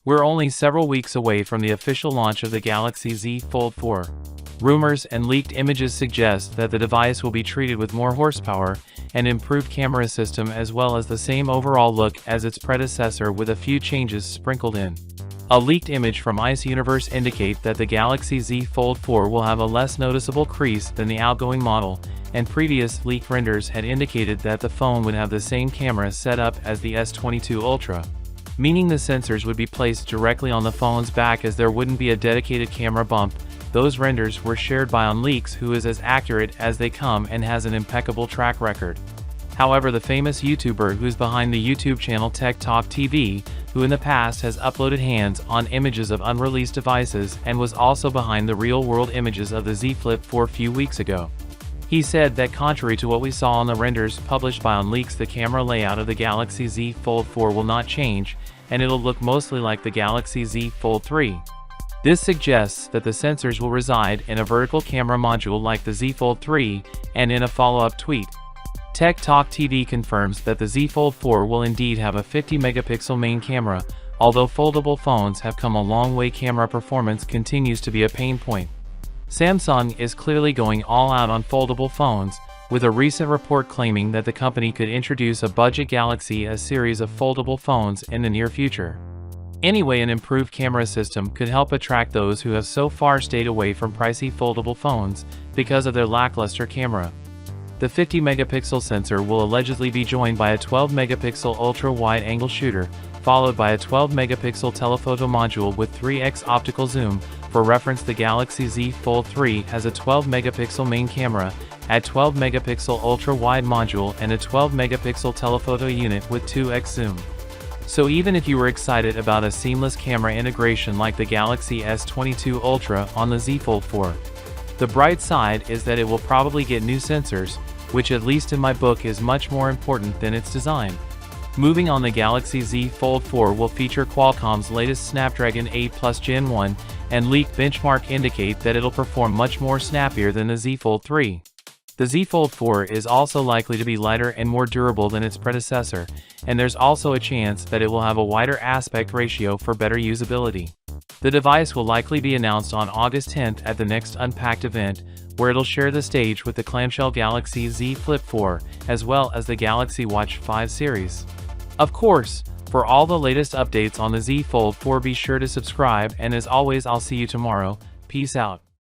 We're only several weeks away from the official launch of the Galaxy Z Fold 4. Rumors and leaked images suggest that the device will be treated with more horsepower and improved camera system, as well as the same overall look as its predecessor with a few changes sprinkled in. A leaked image from Ice Universe indicate that the Galaxy Z Fold 4 will have a less noticeable crease than the outgoing model, and previous leaked renders had indicated that the phone would have the same camera setup as the S22 Ultra, meaning the sensors would be placed directly on the phone's back as there wouldn't be a dedicated camera bump. Those renders were shared by OnLeaks, who is as accurate as they come and has an impeccable track record. However, the famous YouTuber who's behind the YouTube channel TechTalkTV, who in the past has uploaded hands-on images of unreleased devices and was also behind the real-world images of the Z Flip 4 a few weeks ago, he said that contrary to what we saw on the renders published by OnLeaks, the camera layout of the Galaxy Z Fold 4 will not change, and it'll look mostly like the Galaxy Z Fold 3. This suggests that the sensors will reside in a vertical camera module like the Z Fold 3, and in a follow-up tweet, TechTalkTV confirms that the Z Fold 4 will indeed have a 50-megapixel main camera. Although foldable phones have come a long way, camera performance continues to be a pain point. Samsung is clearly going all out on foldable phones, with a recent report claiming that the company could introduce a budget Galaxy S series of foldable phones in the near future. Anyway, an improved camera system could help attract those who have so far stayed away from pricey foldable phones because of their lackluster camera. The 50-megapixel sensor will allegedly be joined by a 12-megapixel ultra-wide-angle shooter, followed by a 12-megapixel telephoto module with 3x optical zoom. For reference, the Galaxy Z Fold 3 has a 12-megapixel main camera, a 12-megapixel ultra-wide module, and a 12-megapixel telephoto unit with 2x zoom. So even if you were excited about a seamless camera integration like the Galaxy S22 Ultra on the Z Fold 4, the bright side is that it will probably get new sensors, which at least in my book is much more important than its design. Moving on, the Galaxy Z Fold 4 will feature Qualcomm's latest Snapdragon 8 Plus Gen 1, and leaked benchmark indicate that it'll perform much more snappier than the Z Fold 3. The Z Fold 4 is also likely to be lighter and more durable than its predecessor, and there's also a chance that it will have a wider aspect ratio for better usability. The device will likely be announced on August 10th at the next Unpacked event, where it'll share the stage with the clamshell Galaxy Z Flip 4, as well as the Galaxy Watch 5 series. Of course, for all the latest updates on the Z Fold 4, be sure to subscribe, and as always, I'll see you tomorrow. Peace out.